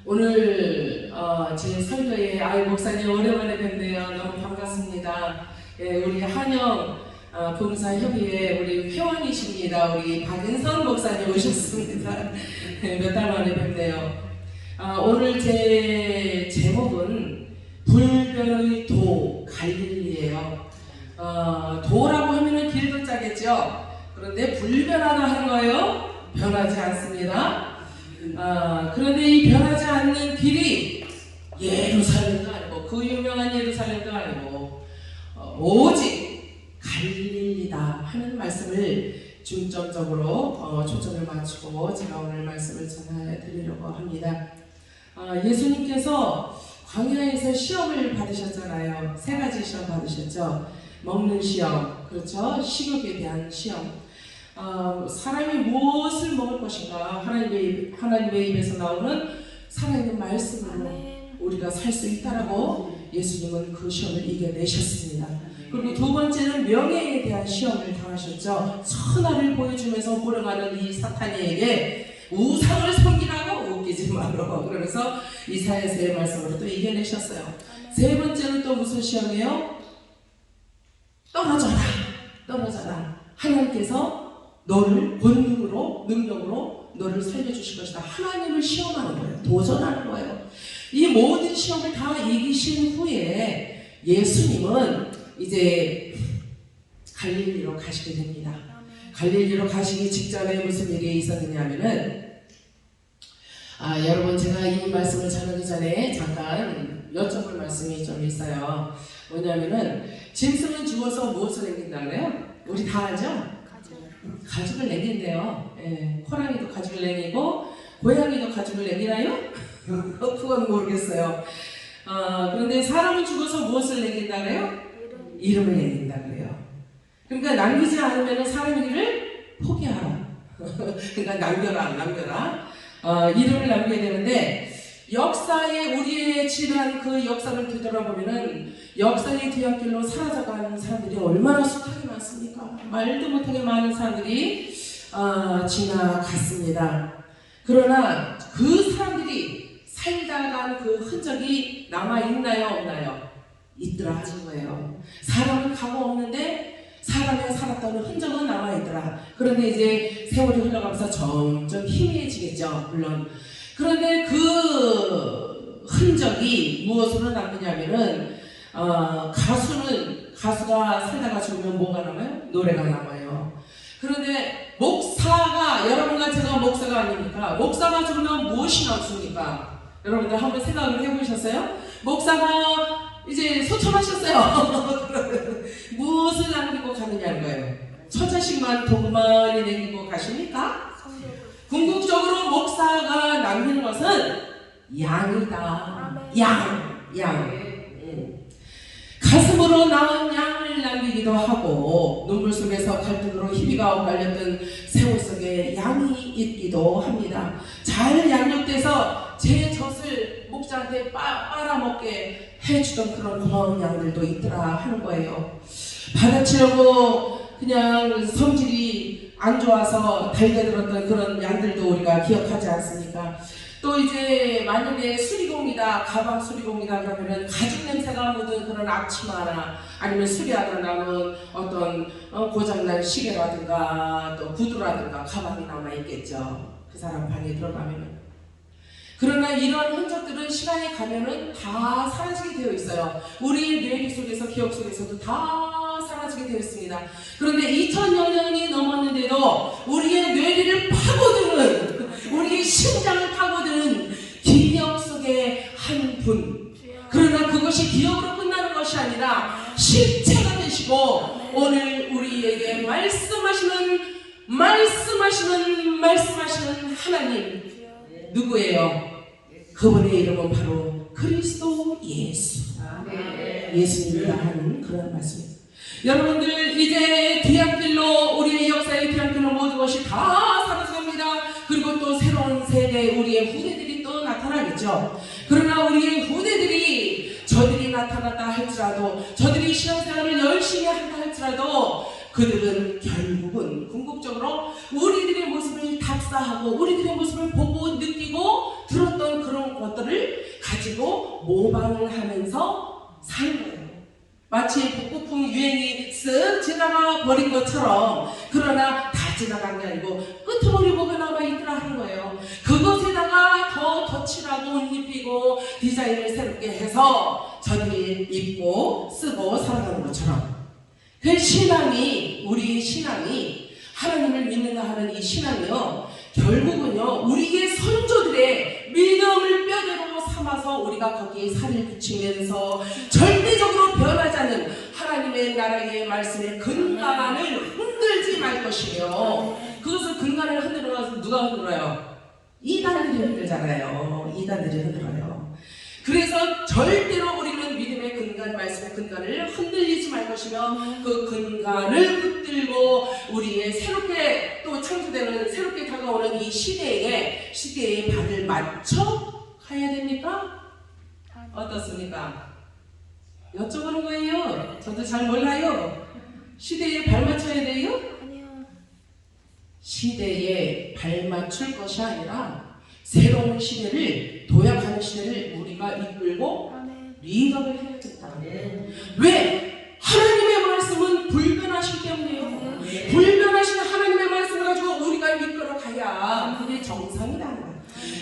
오늘 제 설교에 목사님 오랜만에 뵙네요. 너무 반갑습니다. 예, 우리 한영 봉사협의회 우리 회원이십니다. 우리 박은선 목사님 오셨습니다. 몇 달 만에 뵙네요. 오늘 제 제목은 불변의 도 갈릴리예요. 도라고 하면은 길도 짜겠죠. 그런데 불변하다 하는 거예요. 변하지 않습니다. 그런데 이 변하지 않는 길이 예루살렘도 아니고 그 유명한 예루살렘도 아니고 오직 갈릴리다 하는 말씀을 중점적으로 초점을 맞추고 제가 오늘 말씀을 전해드리려고 합니다. 예수님께서 광야에서 시험을 받으셨잖아요. 3가지 시험 받으셨죠. 먹는 시험, 그렇죠? 식욕에 대한 시험. 사람이 무엇을 먹을 것인가? 하나님의 입에서 나오는 살아있는 말씀으로 우리가 살 수 있다라고 예수님은 그 시험을 이겨내셨습니다. 그리고 2번째는 명예에 대한 시험을 당하셨죠. 선악을 보여주면서 몰아가는 이 사탄이에게 우상을 섬기라고 웃기지 마라. 그러면서 이사야서의 말씀으로 또 이겨내셨어요. 3번째는 또 무슨 시험이에요? 떨어져라. 하나님께서 너를 본능으로, 능력으로 너를 살려주실 것이다. 하나님을 시험하는 거예요. 도전하는 거예요. 이 모든 시험을 다 이기신 후에 예수님은 이제 갈릴리로 가시게 됩니다. 갈릴리로 가시기 직전에 무슨 일이 있었느냐 하면은 여러분 제가 이 말씀을 전하기 전에 잠깐 여쭤볼 말씀이 좀 있어요. 뭐냐면은 짐승은 죽어서 무엇을 남긴다 그래요? 우리 다 알죠? 가죽을 남긴대요. 예, 호랑이도 가죽을 남기고 고양이도 가죽을 남기나요? 그건 모르겠어요. 그런데 사람은 죽어서 무엇을 남긴다 그래요? 이름을 남긴다 그래요. 그러니까 남기지 않으면 사람의 일을 포기하라. 그러니까 남겨라. 이름을 남겨야 되는데 역사에 우리의 지난 그 역사를 되돌아보면은 역사의 뒤안길로 사라져가는 사람들이 얼마나 숱하게 많습니까? 말도 못하게 많은 사람들이 지나갔습니다. 그러나 그 사람들이 살다간 그 흔적이 남아있나요? 없나요? 있더라 하는 거예요. 사람은 가고 없는데 사람이 살았다는 흔적은 남아있더라. 그런데 이제 세월이 흘러가면서 점점 희미해지겠죠. 물론. 그런데 그 흔적이 무엇으로 남느냐면은 가수가 살다가 죽으면 뭐가 남아요? 노래가 남아요. 그런데 목사가, 여러분과 제가 목사가 아닙니까? 목사가 죽으면 무엇이 남습니까? 여러분들 한번 생각을 해보셨어요? 목사가 이제 소천하셨어요. 무엇을 남기고 가느냐는 거예요. 처자식만 돈만이 남기고 가십니까? 궁극적으로 목사가 남기는 것은 양이다. 양. 가슴으로 낳은 양을 남기기도 하고 눈물 속에서 갈등으로 희비가 엇갈렸던 세월 속에 양이 있기도 합니다. 잘 양육돼서 제 젖을 목자한테 빨아먹게 해주던 그런 고마운 양들도 있더라 하는 거예요. 받아치려고 그냥 성질이 안 좋아서 달려들었던 그런 양들도 우리가 기억하지 않습니까? 또 이제 만약에 수리공이다, 가방 수리공이다 그러면은 가죽 냄새가 묻은 그런 앞치마나 아니면 수리하다 남은 어떤 고장난 시계라든가 또 구두라든가 가방이 남아있겠죠. 그 사람 방에 들어가면은. 그러나 이런 흔적들은 시간이 가면은 다 사라지게 되어 있어요. 우리의 뇌리 속에서, 기억 속에서도 다 사라지게 되어 있습니다. 그런데 2000여 년이 넘었는데도 우리의 뇌리를 파고드는, 우리의 심장을 파고드는 기억 속의 한 분. 그러나 그것이 기억으로 끝나는 것이 아니라 실체가 되시고 오늘 우리에게 말씀하시는 하나님 누구예요? 그분의 이름은 바로 그리스도 예수. 예수님이라 하는 그런 말씀입니다. 여러분들 이제 뒤안길로, 우리의 역사의 뒤안길로 모든 것이 다 사라져갑니다. 그리고 또 새로운 세대, 우리의 후대들이 또 나타나겠죠. 그러나 우리의 후대들이 저들이 나타났다 할지라도, 저들이 신앙생활을 열심히 한다 할지라도 그들은 결국은 궁극적으로 우리들의 모습을 답사하고 우리들의 모습을 보고 느끼고 들었던 그런 것들을 가지고 모방을 하면서 사는 거예요. 마치 복고풍 유행이 쓱 지나가 버린 것처럼, 그러나 다 지나간 게 아니고 끄트머리 뭐가 남아있더라 하는 거예요. 그것에다가 더 덧칠하고 옷 입히고 디자인을 새롭게 해서 저들이 입고 쓰고 살아가는 것처럼, 그 신앙이, 우리 신앙이, 하나님을 믿는다 하는 이 신앙이요, 결국은요 우리의 선조들의 믿음을 뼈대로 삼아서 우리가 거기에 살을 붙이면서 절대적으로 변하지 않는 하나님의 나라의 말씀의 근간을 흔들지 말 것이며, 그것을 근간을 흔들어서 누가 흔들어요? 이단들이 흔들잖아요. 이단들이 흔들어요. 그래서 절대로 우리는 믿음의 근간, 말씀의 근간을 흔들리지 말 것이며, 그 근간을 붙들고 우리의 새롭게 또 창조되는, 새롭게 다가오는 이 시대에 발을 맞춰 가야 됩니까? 어떻습니까? 여쭤보는 거예요. 저도 잘 몰라요. 시대에 발 맞춰야 돼요? 아니요. 시대에 발 맞출 것이 아니라 새로운 시대를, 도약하는 시대를 우리가 이끌고 리더를 해야 된다. 왜? 하나님의 말씀은 불변하시기 때문이에요. 불변하신 하나님의 말씀을 가지고 우리가 이끌어 가야 그게 정상이라는 거예요.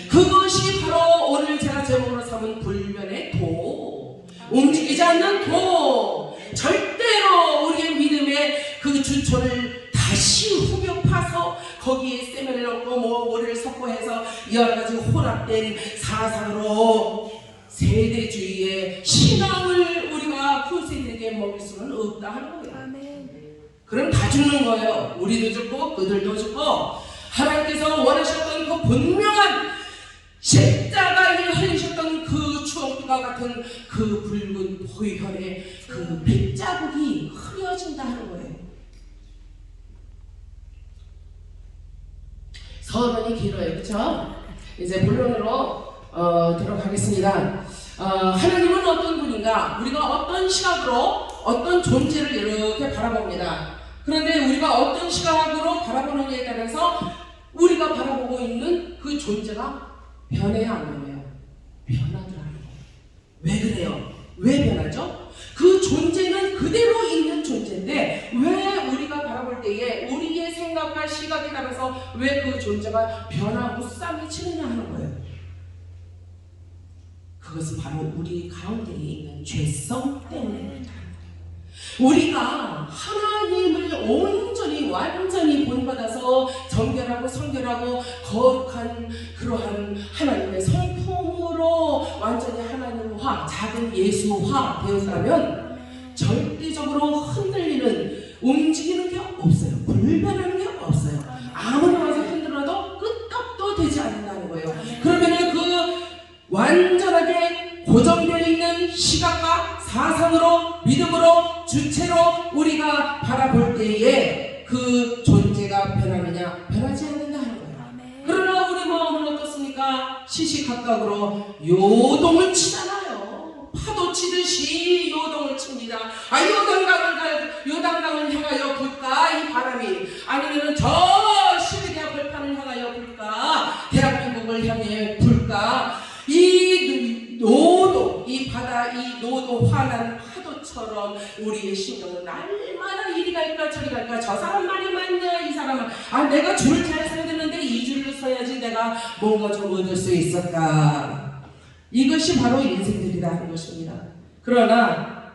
그것이 바로 오늘 제가 제목으로 삼은 불변의 도, 움직이지 않는 도. 절대로 우리의 믿음의 그 주초를 다시 후벼 파서 거기에 세면을 넣고 모래를 섞어해서 여러 가지 혼합된 사상으로 세대주의의 신앙을 우리가 후세들에게 먹일 수는 없다 하는 거예요. 아멘. 그럼 다 죽는 거예요. 우리도 죽고 그들도 죽고, 하나님께서 원하셨던 그 분명한 십자가에 흘리셨던 그 추억과 같은 그 붉은 보혈의 그 백자국이 흐려진다 하는 거예요. 서론이 길어요. 그렇죠? 이제 본론으로 들어가겠습니다. 하나님은 어떤 분인가? 우리가 어떤 시각으로 어떤 존재를 이렇게 바라봅니다. 그런데 우리가 어떤 시각으로 바라보느냐에 따라서 우리가 바라보고 있는 그 존재가 변해야 안 변해요? 변하더라는 거예요. 왜 그래요? 왜 변하죠? 그 존재는 그대로 있는 존재인데 왜 우리가 바라볼 때에 우리의 생각과 시각에 따라서 왜 그 존재가 변화무쌍히 치느냐 하는 거예요. 그것은 바로 우리 가운데에 있는 죄성 때문입니다. 우리가 하나님을 온전히 완전히 본받아서 정결하고 성결하고 거룩한 그러한 하나님의 성품으로 완전히 하나님화, 작은 예수화 되었다면 절대적으로 흔들리는, 움직이는 게 없어요. 불변하는 게 없어요. 아무리 와서 흔들어도 끄떡도 되지 않는다는 거예요. 그러면 그 완전하게 고정되어 있는 시각과 사상으로, 믿음으로, 주체로 우리가 바라볼 때에 그 존재가 변하느냐? 변하지 않는다는 거예요. 그러나 우리 마음은 어떻습니까? 시시각각으로 요동을 치잖아요. 파도 치듯이 요동을 칩니다. 요단강을 향하여 불까? 이 바람이. 아니면 저 시베리아 벌판을 향하여 불까? 대한민국을 향해 불까? 이 노도, 이 바다, 이 노도 환한 파도처럼 우리의 심령은 날마다 이리 갈까 저리 갈까, 저 사람 말이 맞냐, 이 사람은 내가 줄을 잘 서야 되는데 이 줄을 서야지 내가 뭔가 좀 얻을 수 있을까. 이것이 바로 인생들이다 하는 것입니다. 그러나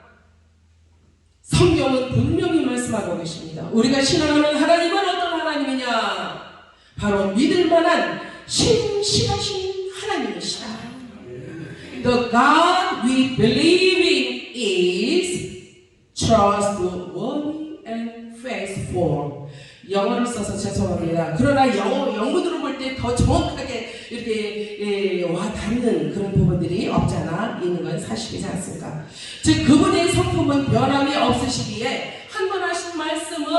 성경은 분명히 말씀하고 계십니다. 우리가 신앙하는 하나님은 어떤 하나님이냐? 바로 믿을 만한 신실하신 하나님이시다. The God we believe in is trustworthy and faithful. 영어를 써서 죄송합니다. 그러나 영문으로 볼 때 더 정확하게 이렇게 와닿는 그런 부분들이 없잖아 있는 건 사실이지 않습니까? 즉 그분의 성품은 변함이 없으시기에 한 번 하신 말씀은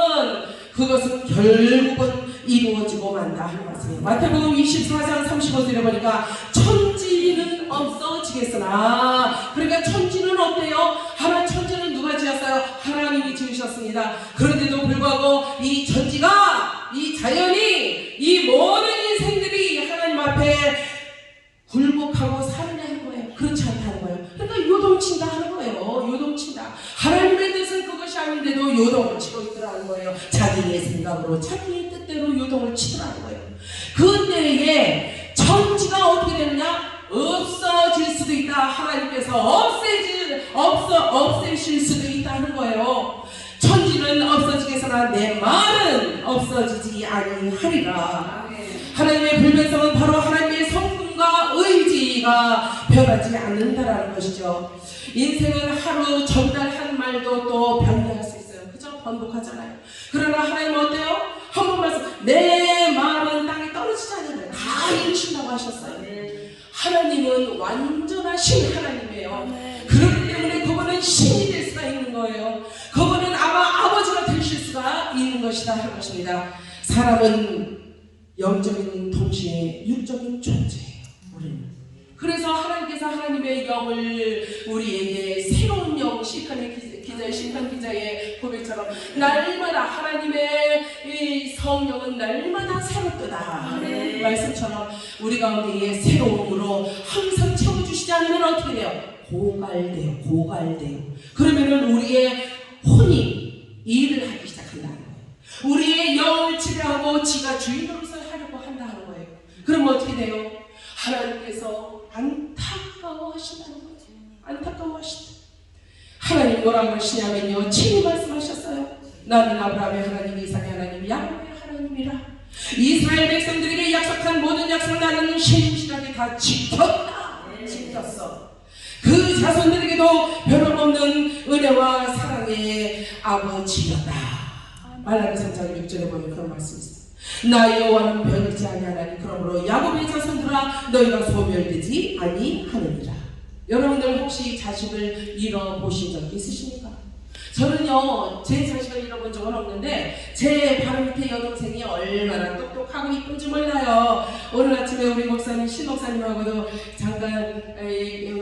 그것은 결국은 이루어지고 만다 하는 말씀이에요. 마태복음 24장 35절에 보니까 천지는 없어지겠으나, 그러니까 천지는 어때요? 천지는 누가 지었어요? 하나님이 지으셨습니다. 그런데도 불구하고 이 천지가, 이 자연이, 이 모든 인생들이 하나님 앞에 굴복하고 사느냐 하는 거예요. 그렇지 요동을 치고 있더라는 거예요. 자기의 생각으로 자기의 뜻대로 요동을 치더라는 거예요. 그때에 천지가 어떻게 되느냐? 없어질 수도 있다. 하나님께서 없애실 수도 있다는 거예요. 천지는 없어지겠으나 내 말은 없어지지 아니하리라. 하나님의 불변성은 바로 하나님의 성품과 의지가 변하지 않는다라는 것이죠. 인생은 하루 전달 한 말도 또 변화할 수 있어요. 그죠? 번복하잖아요. 그러나 하나님은 어때요? 한 번 말씀, 내 말은 땅에 떨어지지 않는다. 다 이루신다고 하셨어요. 하나님은 완전하신 하나님이에요. 그렇기 때문에 그분은 신이 될 수가 있는 거예요. 그분은 아마 아버지가 되실 수가 있는 것이다 하는 것입니다. 사람은 영적인 동시에 육적인 존재예요. 우리는. 그래서 하나님께서 하나님의 영을 우리에게 새로운 영, 시편 기자의 고백처럼 날마다 하나님의 이 성령은 날마다 새롭도다 말씀처럼 우리 가운데에 새로움으로 항상 채워주시지 않으면 어떻게 돼요? 고갈돼요. 그러면은 우리의 혼이 일을 하기 시작한다는 거예요. 우리의 영을 지배하고 지가 주인으로서 하려고 한다는 거예요. 그럼 어떻게 돼요? 하나님께서 안타까워하신다는 거예요. 안타까워하신다. 하나님 뭐라고 하시냐면요, 친히 말씀하셨어요. 나는 아브라함의 하나님, 이삭의 하나님, 야곱의 하나님이라. 이스라엘 백성들에게 약속한 모든 약속을 나는 신실하게 다 지켰다. 지켰어. 그 자손들에게도 변함없는 은혜와 사랑의 아버지였다. 말라기 3장 6절에 보면 그런 말씀이 있어요. 나 여호와는 변하지 아니하나니 그러므로 야곱의 자손들아 너희가 소멸되지 아니하느니라. 여러분들 혹시 자식을 잃어보신 적 있으십니까? 저는요, 제 자식을 잃어본 적은 없는데 제 바로 밑에 여동생이 얼마나 똑똑하고 이쁜지 몰라요. 오늘 아침에 우리 목사님, 신목사님하고도 잠깐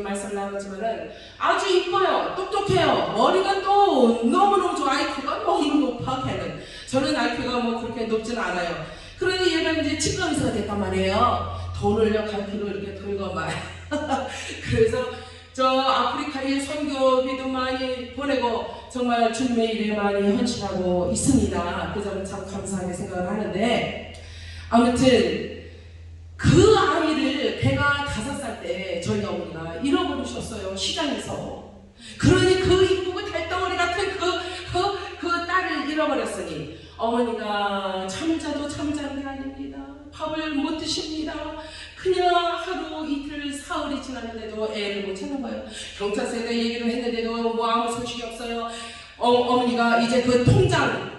말씀 나눴지만은 아주 이뻐요. 똑똑해요. 머리가 또 너무너무 좋아. IQ가 너무 높아. 걔는. 저는 IQ가 뭐 그렇게 높진 않아요. 그러니 얘가 이제 치과의사가 됐단 말이에요. 돈을 갈피로 이렇게 들고 막 그래서 저 아프리카에 선교비도 많이 보내고 정말 주님의 일에 많이 헌신하고 있습니다. 그 점은 참 감사하게 생각을 하는데, 아무튼 그 아이를 걔가 5살 때 저희 어머니가 잃어버리셨어요. 시장에서. 그러니 그 이쁘고 달덩어리 같은 그 딸을 잃어버렸으니 어머니가 잠자도 잠자는 게 아닙니다. 밥을 못 드십니다. 그냥 하루 이틀 사흘이 지났는데도 애를 못 찾는 거예요. 경찰서에 얘기를 했는데도 뭐 아무 소식이 없어요. 어머니가 이제 그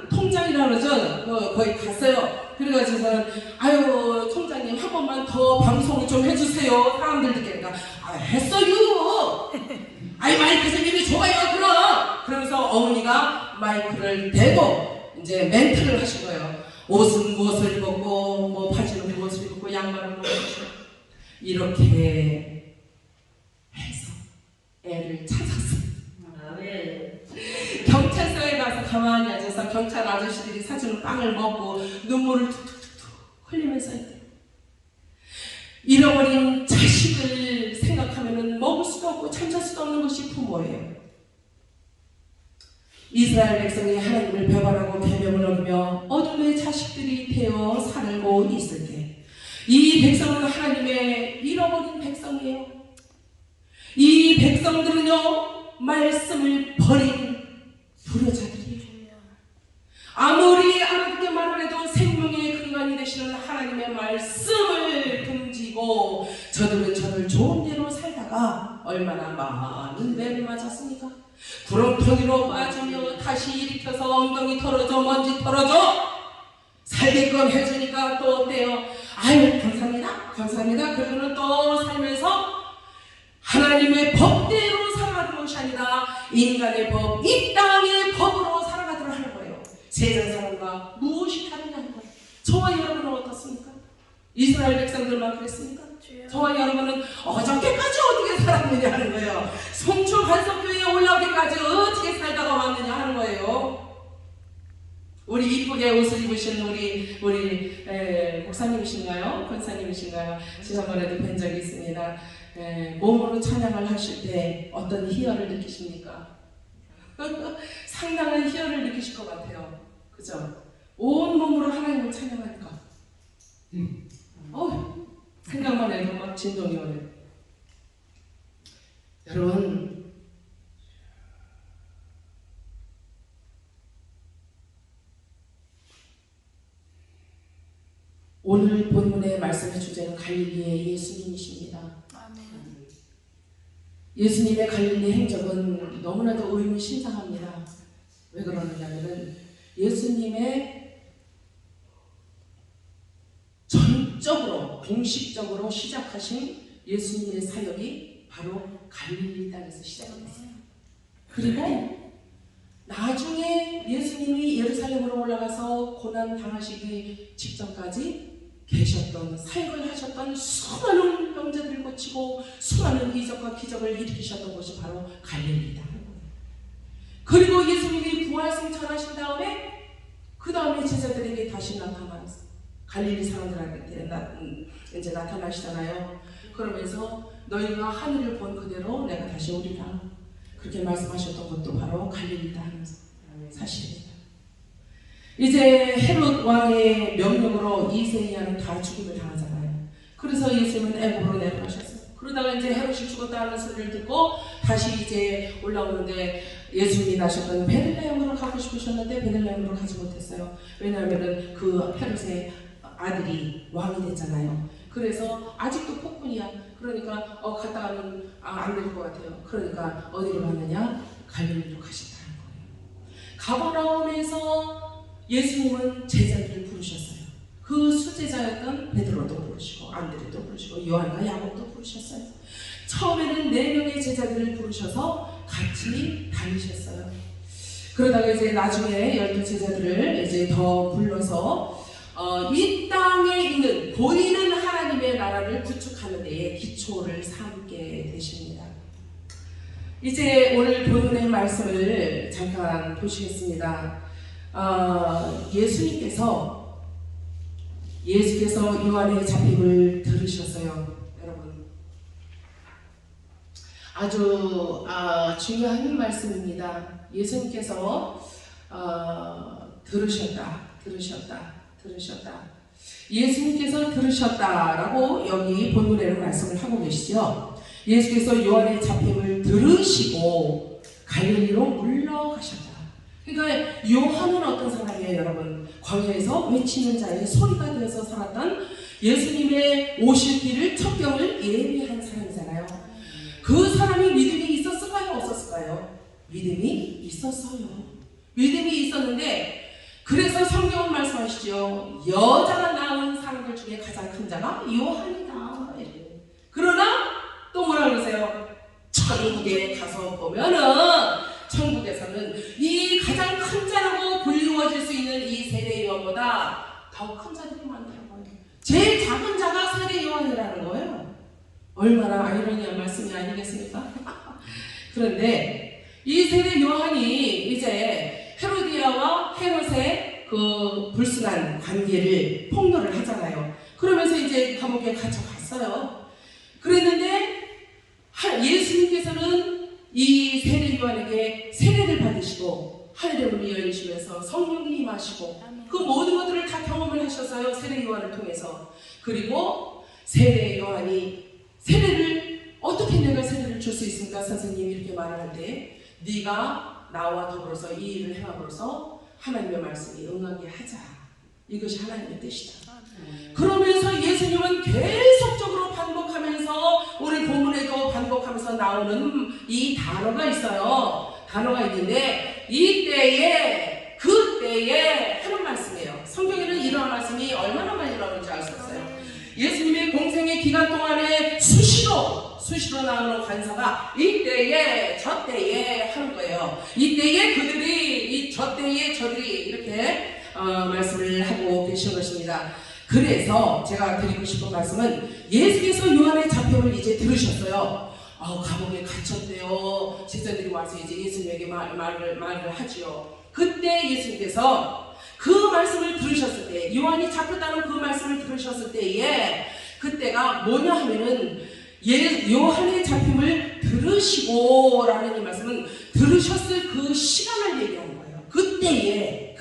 통장이라고 그러죠. 거기 갔어요. 그래가지고 저는 아유 통장님 한 번만 더 방송을 좀 해주세요. 사람들 듣기니까 했어요. 아이 마이크 선생님이 좋아요 그럼. 그러면서 어머니가 마이크를 대고 이제 멘트를 하신 거예요. 옷은 무엇을 입었고 뭐 바지는 무엇을 입었고 양말은 무엇을 입었고 이렇게 해서 애를 찾았어요. 경찰서에 가서 가만히 앉아서 경찰 아저씨들이 사주는 빵을 먹고 눈물을 툭툭툭 흘리면서 잃어버린 자식을 생각하면 먹을 수도 없고 참잘 수도 없는 것이 부모예요. 이스라엘 백성이 하나님을 배반하고 계명을 어기며 어둠의 자식들이 되어 살고 있을 때 이 백성은 하나님의 잃어버린 백성이에요. 이 백성들은요 말씀을 버린 불효자들이에요. 아무리 알아듣게 말을 해도 생명의 근간이 되시는 하나님의 말씀을 등지고 저들은 좋은 대로 살다가 얼마나 많은 매를 맞았습니까? 구렁텅이로 빠지며 다시 일으켜서 엉덩이 털어줘 먼지 털어줘 살게끔 해주니까 또 어때요? 아유 감사합니다. 그러고는 또 살면서 하나님의 법대로 살아가는 것이 아니라 인간의 법, 이 땅의 법으로 살아가도록 하는 거예요. 세상 사람과 무엇이 다르냐는 거예요. 저와 여러분은 어떻습니까? 이스라엘 백성들만 그랬습니까? 저와 여러분은 어저께까지 어떻게 살았느냐 하는 거예요. 송초 반석교회에 올라오기까지 어떻게 살다가 왔느냐 하는 거예요. 우리 이쁘게 옷을 입으신 우리 목사님이신가요? 권사님이신가요? 지난번에도 뵌 적이 있습니다. 몸으로 찬양을 하실 때 어떤 희열을 느끼십니까? 상당한 희열을 느끼실 것 같아요. 그죠? 온 몸으로 하나님을 찬양하니까. 생각만 해도 막 진동이 오네. 여러분, 오늘 본문의 말씀의 주제는 갈릴리의 예수님이십니다. 아멘. 예수님의 갈릴리 행적은 너무나도 의미심장합니다. 왜 그러느냐면 예수님의 전적으로 공식적으로 시작하신 예수님의 사역이 바로 갈릴리 땅에서 시작됐어요. 그리고 나중에 예수님이 예루살렘으로 올라가서 고난 당하시기 직전까지 계셨던, 사역을 하셨던 수많은 병자들을 고치고 수많은 이적과 기적을 일으키셨던 곳이 바로 갈릴리다. 그리고 예수님이 부활승천하신 다음에 그 다음에 제자들에게 다시 나타났어요. 갈릴리 사람들한테 이제 나타나시잖아요. 그러면서 너희가 하늘을 본 그대로 내가 다시 오리라. 그렇게 말씀하셨던 것도 바로 갈릴리다 하면서 사실입니다. 이제 헤롯 왕의 명령으로 이세이야는 다 죽임을 당하잖아요. 그래서 예수님은 애굽으로 내려가셨어요. 그러다가 이제 헤롯이 죽었다는 소리를 듣고 다시 이제 올라오는데 예수님이 나셨던 베들레헴으로 가고 싶으셨는데 베들레헴으로 가지 못했어요. 왜냐하면 그 헤롯의 아들이 왕이 됐잖아요. 그래서 아직도 폭군이야. 그러니까 갔다가는 안 될 것 같아요. 그러니까 어디로 갔느냐? 갈릴리로 가셨다는 거예요. 가버나움에서 예수님은 제자들을 부르셨어요. 그 수제자였던 베드로도 부르시고 안드레도 부르시고 요한과 야곱도 부르셨어요. 처음에는 4명의 제자들을 부르셔서 같이 다니셨어요. 그러다가 이제 나중에 12제자들을 이제 더 불러서 이 땅에 있는 보이는 하나님의 나라를 구축하는 데에 기초를 삼게 되십니다. 이제 오늘 본문의 말씀을 잠깐 보시겠습니다. 예수께서 요한의 잡힘을 들으셨어요. 여러분, 아주 중요한 말씀입니다. 예수님께서 들으셨다. 예수님께서 들으셨다라고 여기 본문에는 말씀을 하고 계시죠. 예수께서 요한의 잡힘을 들으시고 갈릴리로 물러가셨다. 그러니까 요한은 어떤 사람이에요, 여러분? 광야에서 외치는 자의 소리가 되어서 살았던 예수님의 오실 길을 첩경을 예비한 사람이잖아요. 그 사람이 믿음이 있었을까요? 없었을까요? 믿음이 있었어요. 믿음이 있었는데 그래서 성경은 말씀하시죠. 여자가 낳은 사람들 중에 가장 큰 자가 요한이다. 그러나 또 뭐라 그러세요? 천국에 가서 보면은 천국에서는 이 가장 큰 자라고 불리워질 수 있는 이 세례 요한보다 더 큰 자들이 많다는 거예요. 제일 작은 자가 세례 요한이라는 거예요. 얼마나 아이러니한 말씀이 아니겠습니까? 그런데 이 세례 요한이 이제 헤로디아와 헤롯의 그 불순한 관계를 폭로를 하잖아요. 그러면서 이제 감옥에 갇혀갔어요. 그랬는데 예수님께서는 이 세례 요한에게 세례를 받으시고 하늘의 문이 열리시면서 성령이 임하시고 그 모든 것들을 다 경험을 하셨어요. 세례 요한을 통해서. 그리고 세례 요한이 세례를 어떻게 내가 세례를 줄 수 있습니까? 선생님이 이렇게 말을 할 때 네가 나와 더불어서 이 일을 행함으로써 하나님의 말씀이 응하게 하자. 이것이 하나님의 뜻이다. 그러면서 예수님은 계속적으로 반복하면서 오늘 본문에도 반복하면서 나오는 이 단어가 있어요. 단어가 있는데 이때에 그때에 하는 말씀이에요. 성경에는 이런 말씀이 얼마나 많이 나오는지 알 수 없어요. 예수님의 공생의 기간 동안에 수시로 나오는 간사가 이때에 저때에 하는 거예요. 이때에 그들이 저때에 저들이 이렇게 말씀을 하고 계신 것입니다. 그래서 제가 드리고 싶은 말씀은 예수께서 요한의 잡혀을 이제 들으셨어요. 감옥에 갇혔대요. 제자들이 와서 이제 예수님에게 말을 하지요. 그때 예수님께서 그 말씀을 들으셨을 때, 요한이 잡혔다는 그 말씀을 들으셨을 때에 그때가 뭐냐 하면은 요한의 잡힘을 들으시고 라는 이 말씀은 들으셨을 그 시간을 얘기하는 거예요. 그때에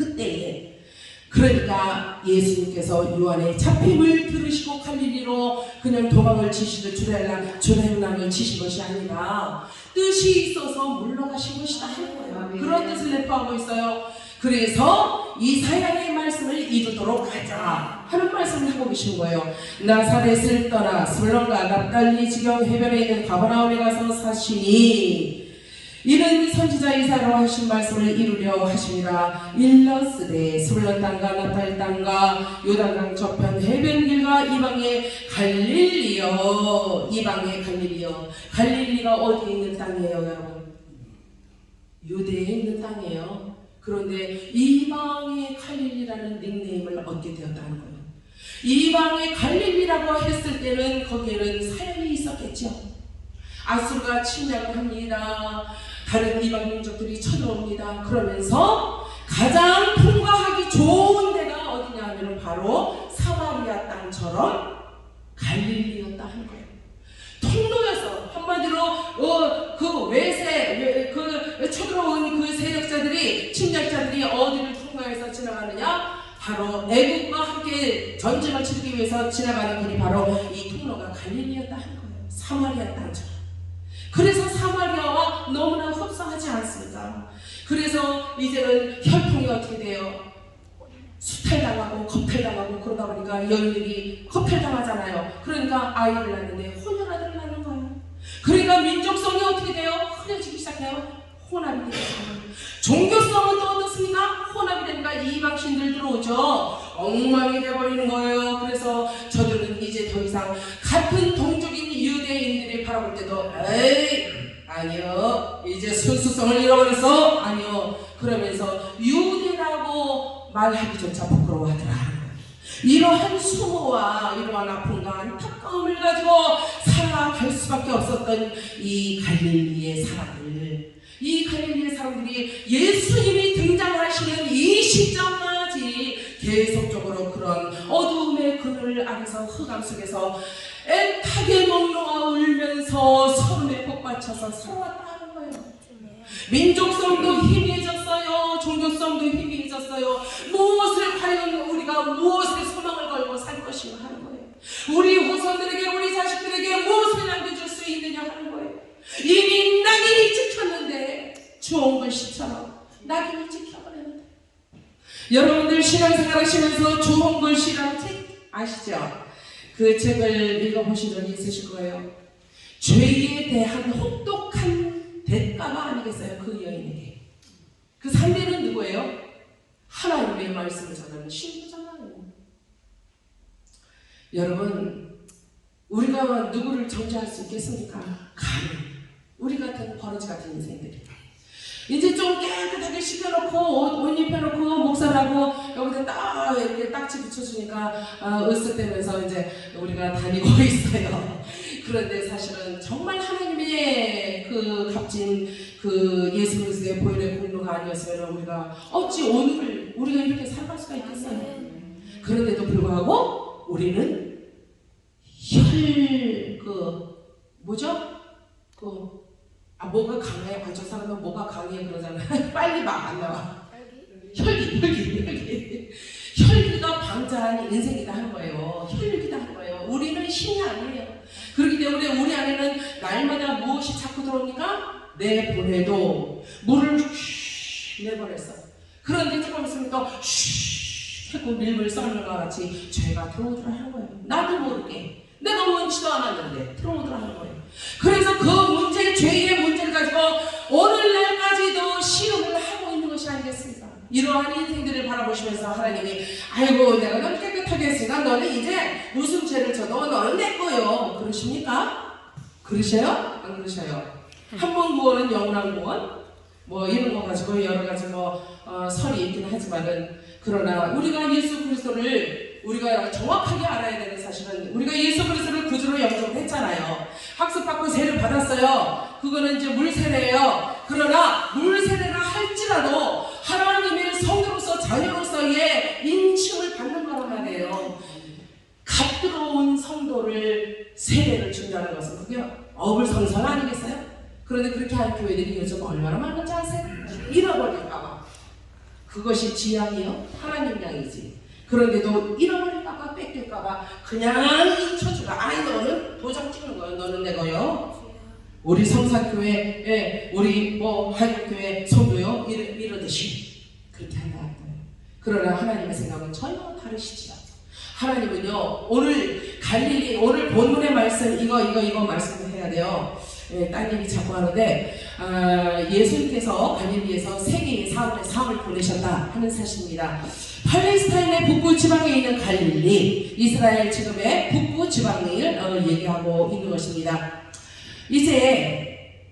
그러니까 예수님께서 요한의 잡힘을 들으시고 갈릴리로 그냥 도망을 치시듯 주례랑을 치신 것이 아니라 뜻이 있어서 물러가신 것이다 하는 거예요. 그런 뜻을 내포하고 있어요. 그래서 이사야의 말씀을 이루도록 하자 하는 말씀을 하고 계신 거예요. 나사렛을 떠나 스불론과 납달리 지경 해변에 있는 가버나움에 가서 사시니 이는 선지자 이사야로 하신 말씀을 이루려 하시니라. 일러스되 스불론 땅과 납달리 땅과 요단강 저편 해변길과 이방의 갈릴리여. 이방의 갈릴리여. 갈릴리가 어디에 있는 땅이에요 여러분? 유대에 있는 땅이에요. 그런데 이방의 갈릴리라는 닉네임을 얻게 되었다는 거예요. 이방의 갈릴리라고 했을 때는 거기에는 사연이 있었겠죠. 아수르가 침략을 합니다. 다른 이방 민족들이 쳐들어옵니다. 그러면서 가장 통과하기 좋은 데가 어디냐 하면 바로 사마리아 땅처럼 갈릴리였다 하는 거예요. 통로여서 한마디로 쳐들어온 그 세력자들이 침략자들이 어디를 통과해서 지나가느냐? 바로 애국과 함께 전쟁을 치르기 위해서 지나가는 길이 바로 이 통로가 갈릴리였다 하는 거예요. 사마리아 땅처럼. 그래서 사마리아와 너무나 흡사하지 않습니까? 그래서 이제는 혈통이 어떻게 돼요? 수탈당하고 겁탈당하고 그러다 보니까 여인들이 겁탈당하잖아요. 그러니까 아이를 낳는데 혼혈아들을 낳는 거예요. 그러니까 민족성이 어떻게 돼요? 흐려지기 시작해요. 혼합이 되죠. 종교성은 또 어떻습니까? 혼합이 되니까 이방신들 들어오죠. 엉망이 되어버리는 거예요. 그래서 저들은 이제 더 이상 같은 동족인 유대인들이 바라볼 때도 에이 아니요 이제 순수성을 잃어버렸어 아니요 그러면서 유대라고 말하기조차 부끄러워하더라. 이러한 수모와 이러한 아픔과 안타까움을 가지고 살아갈 수밖에 없었던 이 갈릴리의 사람들, 이 갈릴리의 사람들이 예수님이 등장하시는 이 시점까지 계속적으로 그런 어두움의 그늘 아래서 흑암 속에서 애타게 멍롱아 울면서 서름에 복받쳐서 살아왔다는 거예요. 민족성도 희미해졌어요. 종교성도 희미해졌어요. 무엇을 과연 우리가 무엇에 소망을 걸고 살 것인가 하는 거예요. 우리 후손들에게 우리 자식들에게 무엇을 남겨줄 수 있느냐 하는 거예요. 이미 낙인이 찍혔는데 주홍글씨처럼 낙인이 찍혀버렸는데 여러분들 신앙생활 하시면서 주홍글씨라는 책 아시죠? 그 책을 읽어보신 적이 있으실 거예요. 죄에 대한 혹독한 대가가 아니겠어요? 그 여인에게. 그 상대는 누구예요? 하나님의 말씀을 전하는 신부잖아요. 여러분 우리가 누구를 정죄할 수 있겠습니까? 가능. 우리 같은 버러지 같은 인생들이 이제 좀 깨끗하게 씻겨놓고 옷 입혀놓고 목살하고 여기다 딱 이렇게 딱지 붙여주니까 으쓱대면서 이제 우리가 다니고 있어요. 그런데 사실은 정말 하나님의 그 값진 그 예수 그리스도의 보혈의 공로가 아니었으면 우리가 어찌 오늘 우리가 이렇게 살아갈 수가 있겠어요. 그런데도 불구하고 우리는 뭐가 강해? 저 사람은 뭐가 강해 그러잖아요. 빨리 막 안 나와. 혈기가 방자한 인생이다 하는 거예요. 혈기다 하는 거예요. 우리는 힘이 아니에요. 그렇기 때문에 우리 안에는 날마다 무엇이 자꾸 들어옵니까? 내보내도 물을 내보냈어. 그런데 조금 있으면 또 하고 밀물 썰는 것 같이 죄가 들어오더라 하는 거예요. 나도 모르게. 내가 원치도 않았는데 들어오더라 하는 거예요. 그래서 그 문제, 죄의 문제를 가지고 오늘날까지도 시험을 하고 있는 것이 아니겠습니까? 이러한 인생들을 바라보시면서 하나님이 아이고 내가 널 깨끗하게 했으니까 너는 이제 무슨 죄를 져도 너는 내 거요. 그러십니까? 그러셔요? 안 그러셔요? 한 번 구원은 영원한 구원? 뭐 이런 거 가지고 여러 가지 설이 있긴 하지만은 그러나 우리가 예수 그리스도를 우리가 정확하게 알아야 되는 사실은 우리가 예수 그리스도를 구주로 영접했잖아요. 학습받고 세례를 받았어요. 그거는 이제 물세례예요. 그러나 물세례라 할지라도 하나님의 성도로서 자녀로서의 인칭을 받는 거란 말이에요. 갓 들어온 성도를 세례를 준다는 것은 그게 어불성설 아니겠어요? 그런데 그렇게 하는 교회들이 요즘 얼마나 많은지 아세요? 잃어버릴까봐. 그것이 지향이요? 하나님 양이지. 그런데도 잃어버릴까봐 뺏길까봐 그냥 잊혀주라. 아니 너는 도장 찍는 거예요. 너는 내 거요. 우리 성사교회, 우리 뭐 한국교회 성도요 이러듯이 그렇게 한다. 그러나 하나님의 생각은 전혀 다르시지요. 하나님은요 오늘 갈릴리 오늘 본문의 말씀 이거 말씀을 해야 돼요. 따님이 자꾸 하는데 예수님께서 갈릴리에서 세계의 사람을 보내셨다 하는 사실입니다. 팔레스타인의 북부 지방에 있는 갈릴리, 이스라엘 지금의 북부 지방을 얘기하고 있는 것입니다. 이제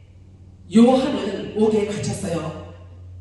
요한은 옥에 갇혔어요.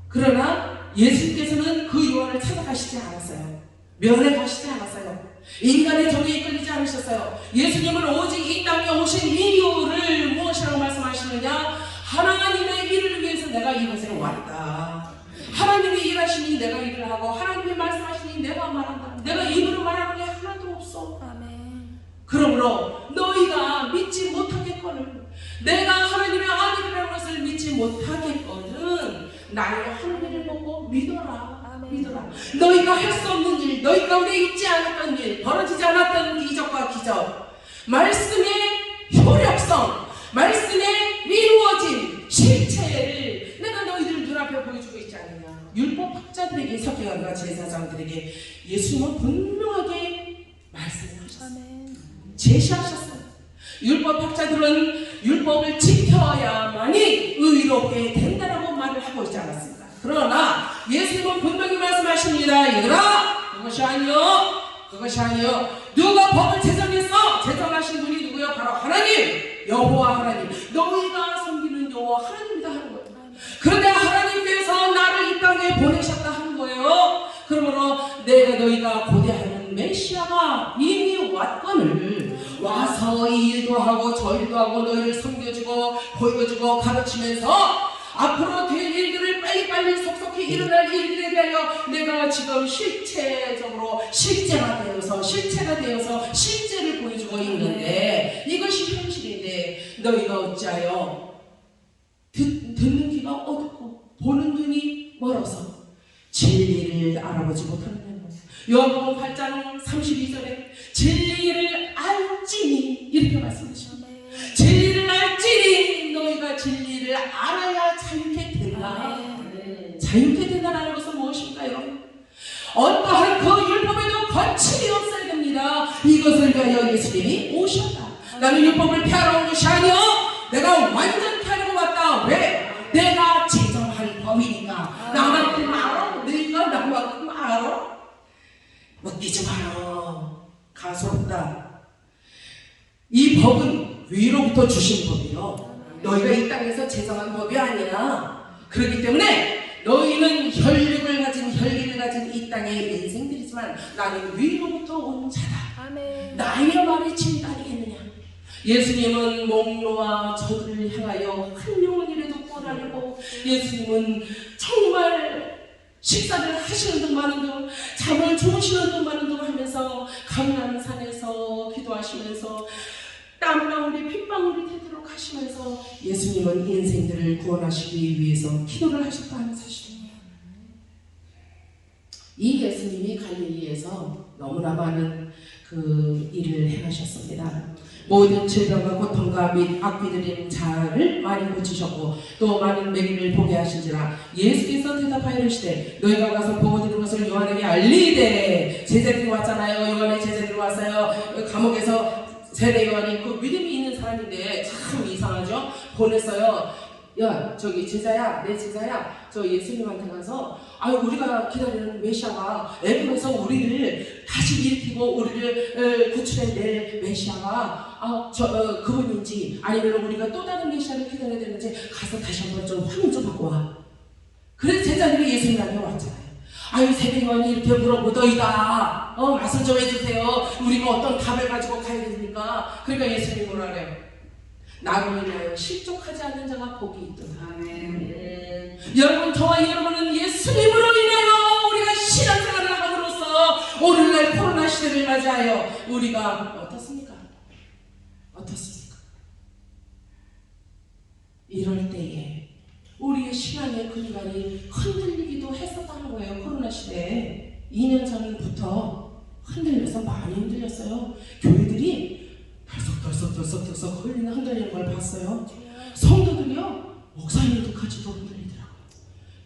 그러나 예수님께서는 그 요한을 찾아가시지 않았어요. 면회 가시지 않았어요. 인간의 정에 이끌리지 않으셨어요. 예수님은 오직 이 땅에 오신 이유를 무엇이라고 말씀하시느냐? 하나님의 일을 위해서 내가 이곳에 왔다. 하나님이 일하시니 내가 일을 하고 하나님이 말씀하시니 내가 말한다. 내가 입으로 말하는 게 하나도 없어. 아멘. 그러므로 너희가 믿지 못하겠거늘, 내가 하나님의 아들이라는 것을 믿지 못하겠거든 나의 하나님을 보고 믿어라. 믿어라. 너희가 할 수 없는 일, 너희 가운데 있지 않았던 일, 벌어지지 않았던 이적과 기적, 말씀의 효력성, 말씀의 이루어진 실체를 내가 너희들 눈앞에 보여주고 있지 않느냐. 율법학자들에게, 석계관과 제사장들에게 예수님은 분명하게 말씀하셨어요. 제시하셨어요. 율법학자들은 율법을 지켜야만이 의롭게 된다라고 말을 하고 있지 않았습니다. 그러나 예수님은 분명히 말씀하십니다. 얘들아, 그것이 아니요. 누가 법을 제정했어? 제정하신 분이 누구요? 바로 하나님, 여호와 하나님. 너희가 섬기는 여호와 하나님이다 하는 거예요. 그런데 하나님께서 나를 이 땅에 보내셨다 하는 거예요. 그러므로 너희가 고대하는 메시아가 이미 왔거늘 와서 이 일도 하고 저 일도 하고 너희를 섬겨주고 보여주고 가르치면서 앞으로 될 일들을 빨리빨리 속속히 일어날 일들에 대하여 내가 지금 실체가 되어서 실제를 보여주고 있는데 이것이 현실인데 너희가 어찌하여 듣는 귀가 어둡고 보는 눈이 멀어서 진리를 알아보지 못하느냐. 요한복음 8장 32절에 진리를 알지니 이렇게 말씀하십니다. 진리를 알지니 너희가 진리를 알아야 자유케 된다. 자유케 된다는 것은 무엇입니까 여러분? 어떠한 그 율법에도 거침이 없어야 됩니다. 이것을 위하여 예수님이 오셨다. 나는 율법을 피하러 온 것이 아니요 내가 완전 피하려고 왔다. 왜? 내가 제정한 법이니까. 나만큼 알아? 너희가 나만큼 알아? 웃기지 마라. 가소롭다. 이 법은 위로부터 주신 법이요 너희가 이 땅에서 제정한 법이 아니야. 그렇기 때문에 너희는 혈기를 가진 이 땅의 인생들이지만 나는 위로부터 온 자다. 아멘. 나의 말에 진단이겠느냐. 예수님은 목노와 저들을 향하여 한 영혼이라도 구원하려고 예수님은 정말 식사를 하시는 등 마는 등 잠을 주무시는 등 마는 등 하면서 강난산에서 기도하시면서 땀방울이 핏방울이 되도록 하시면서 예수님은 인생들을 구원하시기 위해서 기도를 하셨다는 사실입니다. 이 예수님이 갈릴리에서 너무나 많은 그 일을 행하셨습니다. 모든 질병과 고통과 및 악귀들인 자를 많이 고치셨고 또 많은 맹인을 보게 하신지라. 예수께서 대답하여 이르시되 너희가 가서 보고 들은 것을 요한에게 알리되. 제자들이 왔잖아요. 요한의 제자들이 왔어요. 감옥에서 세례 요한이 그 믿음이 있는 사람인데 참 이상하죠. 보냈어요. 야 저기 제자야, 내 제자야, 저 예수님한테 가서 우리가 기다리는 메시아가 애굽에서 우리를 다시 일으키고 우리를 구출해낼 메시아가 그분인지 아니면 우리가 또 다른 메시아를 기다려야 되는지 가서 다시 한번 좀 확인 좀 하고 와. 그래서 제자들이 예수님한테 왔잖아요. 세례요한이 이렇게 물어보고 너희다 말씀 좀 해주세요. 우리가 어떤 답을 가지고 가야 되니까. 그러니까 예수님이 뭐라 그래요? 나로 인하여 실족하지 않는 자가 복이 있도다. 아멘. 여러분, 저와 여러분은 예수님으로 인하여 우리가 신앙생활을 함으로써 오늘날 코로나 시대를 맞이하여 우리가 어떻습니까? 이럴 그 인간이 흔들리기도 했었다는 거예요. 코로나 시대에 2년 전부터 흔들려서 많이 흔들렸어요. 교회들이 덜썩덜썩 흔들리는 걸 봤어요. 성도들이요, 목사님들까지도 흔들리더라고요.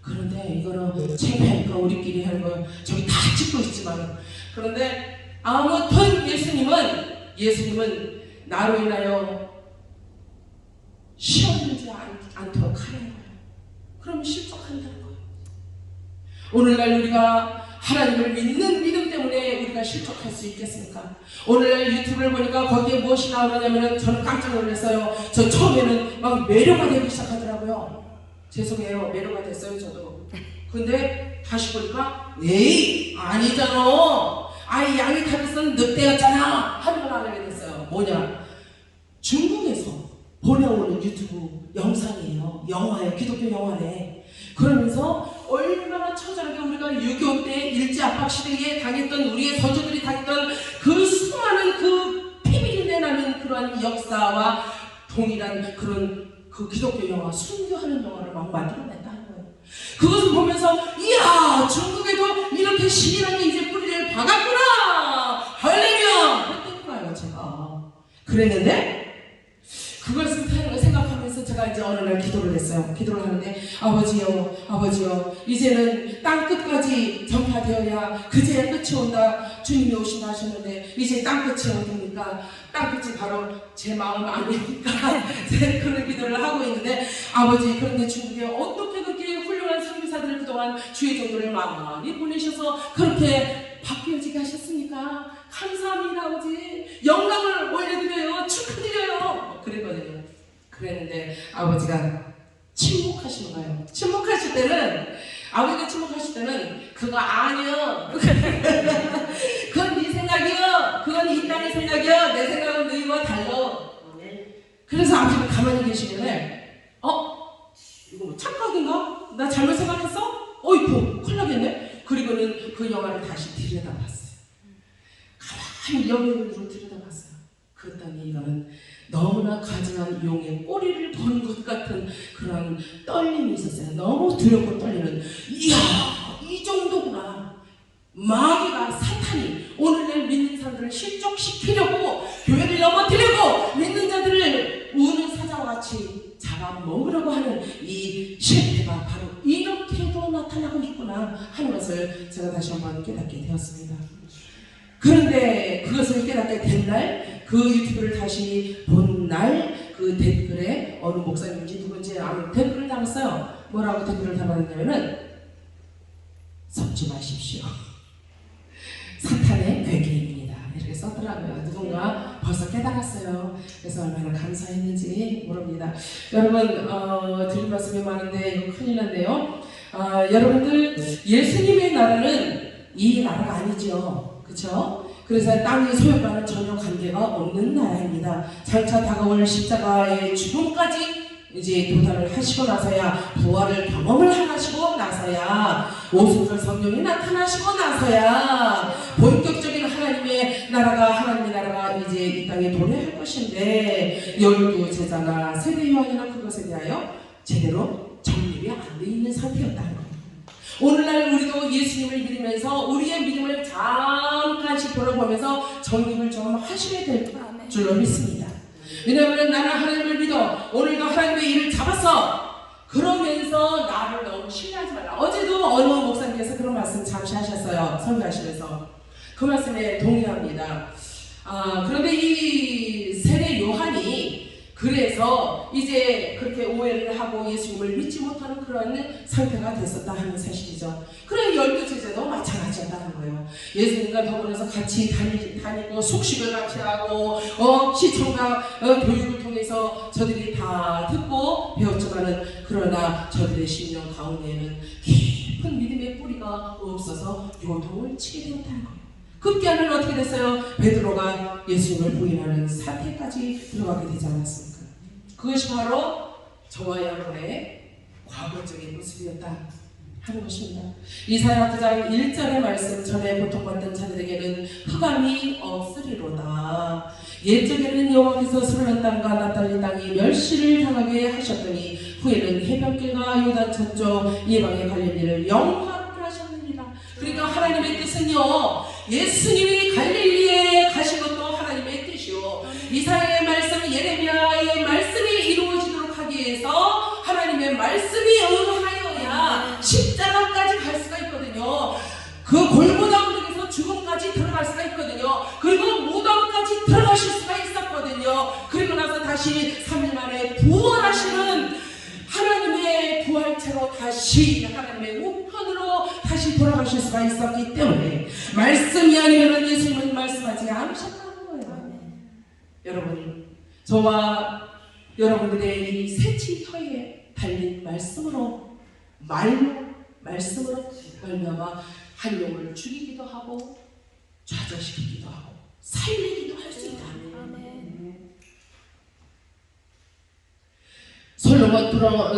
그런데 이거는 창피하니까 우리끼리 하는 거 저기 다 찍고 있지만, 그런데 아무튼 예수님은 나로 인하여 시험 들지 않도록 하는 거예요. 그러면 실족한다는 거예요. 오늘날 우리가 하나님을 믿는 믿음 때문에 우리가 실족할 수 있겠습니까? 오늘날 유튜브를 보니까 거기에 무엇이 나오느냐면 저는 깜짝 놀랐어요. 저 처음에는 막 매료가 되기 시작하더라고요. 죄송해요. 매료가 됐어요, 저도. 근데 다시 보니까 에이 아니잖아. 아이 양이 타면서는 늑대였잖아 하는 걸 알게 됐어요. 뭐냐? 중국에서 보내오는 유튜브 영상이에요. 영화예요. 기독교 영화네. 그러면서 얼마나 처절하게 우리가 6.25 때 일제압박 시대에 당했던 우리의 선조들이 당했던 그 수많은 그 피비린내 나는 그러한 역사와 동일한 그런 그 기독교 영화, 순교하는 영화를 막 만들어냈다는 거예요. 그것을 보면서 이야, 중국에도 이렇게 신이라는 이제 뿌리를 박았구나, 할렐루야 했던 거예요. 제가 그랬는데 그것을 생각하면서 제가 이제 어느 날 기도를 했어요. 기도를 하는데 아버지요, 이제는 땅 끝까지 전파되어야 그제야 끝이 온다. 주님이 오신다 하셨는데 이제 땅 끝이 어딥니까? 땅 끝이 바로 제 마음 아닙니까? 그런 기도를 하고 있는데, 아버지, 그런데 중국에 어떻게 그렇게 훌륭한 선교사들을 그동안 주의 종교를 많이 보내셔서 그렇게 바뀌어지게 하셨습니까? 감사합니다, 아버지. 영광을 올려드려요. 축하드려요. 그랬거든요. 그랬는데 아버지가 침묵하시는 거예요. 아버지가 침묵하실 때는 그거 아니요. 그건 네 생각이요. 그건 이 땅의 생각이요. 내 생각은 너희와 달라. 그래서 아버지가 가만히 계시길래 이거 뭐 착각인가? 나 잘못 생각했어? 어이구, 큰일 나겠네. 그리고는 그 영화를 다시 들여다봤어요. 가만히 영역으로 들여다봤어요. 그랬더니 이거는 너무나 가증한 용의 꼬리를 본 것 같은 그런 떨림이 있었어요. 너무 두렵고 떨리는, 이야, 이 정도구나. 마귀가, 사탄이 오늘날 믿는 사람들을 실족시키려고, 교회를 넘어뜨리려고 믿는 자들을 우는 사자와 같이 잡아먹으려고 하는 이 실패가 바로 이렇게도 나타나고 있구나 하는 것을 제가 다시 한번 깨닫게 되었습니다. 그런데 그것을 깨닫게 된 날, 그 유튜브를 다시 본 날, 그 댓글에 어느 목사님인지 누군지 댓글을 달았어요. 뭐라고 댓글을 달았냐면은, 섞지 마십시오. 사탄의 괴계입니다. 이렇게 썼더라고요. 누군가 벌써 깨달았어요. 그래서 얼마나 감사했는지 모릅니다. 여러분, 드릴 말씀이 많은데 이거 큰일 났네요. 여러분들, 예수님의 나라는 이 나라가 아니죠. 그렇죠? 그래서 땅의 소유과는 전혀 관계가 없는 나라입니다. 장차 다가올 십자가의 죽음까지 이제 도달을 하시고 나서야, 부활을 경험을 하시고 나서야, 오순절 성령이 나타나시고 나서야 본격적인 하나님의 나라가 이제 이 땅에 도래할 것인데, 12 제자가 세례 요한이나 그것에 대하여 제대로 정립이 안 돼 있는 상태였다는 거예요. 오늘날 우리도 예수님을 믿으면서 우리의 믿음을 잠깐씩 돌아보면서 정립을 좀 하셔야 될 줄로 믿습니다. 왜냐하면 나는 하나님을 믿어. 오늘도 하나님의 일을 잡았어. 그러면서 나를 너무 신뢰하지 말라. 어제도 어느 목사님께서 그런 말씀 잠시 하셨어요. 설교하시면서. 그 말씀에 동의합니다. 그런데 이 세례 요한이 그래서 이제 그렇게 오해를 하고 예수님을 믿지 못하는 그런 상태가 됐었다 하는 사실이죠. 그래 12 제자도 마찬가지였다는 거예요. 예수님과 더불어서 같이 다니고 숙식을 같이 하고 시청각 교육을 통해서 저들이 다 듣고 배웠지만은, 그러나 저들의 심령 가운데에는 깊은 믿음의 뿌리가 없어서 요동을 치게 되었다는 거예요. 급기야는 어떻게 됐어요? 베드로가 예수님을 부인하는 사태까지 들어가게 되지 않았습니까? 그것이 바로 저와 여러분의 과거적인 모습이었다 하는 것입니다. 이사야 9장 1절의 말씀, 전에 고통받던 자들에게는 흑암이 없으리로다. 옛적에는 여호와께서 스불론 땅과 납달리 땅이 멸시를 당하게 하셨더니 후에는 해변길과 요단 저쪽 이방의 갈릴리를 영화롭게 하셨느니라. 그러니까 하나님의 뜻은요, 예수님이 갈릴리에 가신 것도 하나님의 뜻이요, 이사야의 말씀, 예레미야의 말씀이 이루어지도록 하기 위해서 하나님의 말씀이 응하여야 십자가까지 갈 수가 있거든요. 그 골고다 언덕에서 죽음까지 들어갈 수가 있거든요. 그리고 무덤까지 들어가실 수가 있었거든요. 그리고 나서 다시 3일 만에 부활하시는 하나님의 부활체로 다시 하나님의 우편으로 다시 돌아가실 수가 있었기 때문에 말씀이 아니면 예수님은 말씀하지 않으셨다는 거예요. 여러분, 저와 여러분들의 이 새치혀에 달린 말씀으로, 말씀으로 말미암아 한 영혼을 죽이기도 하고 좌절시키기도 하고 살리기도 할 수 있다.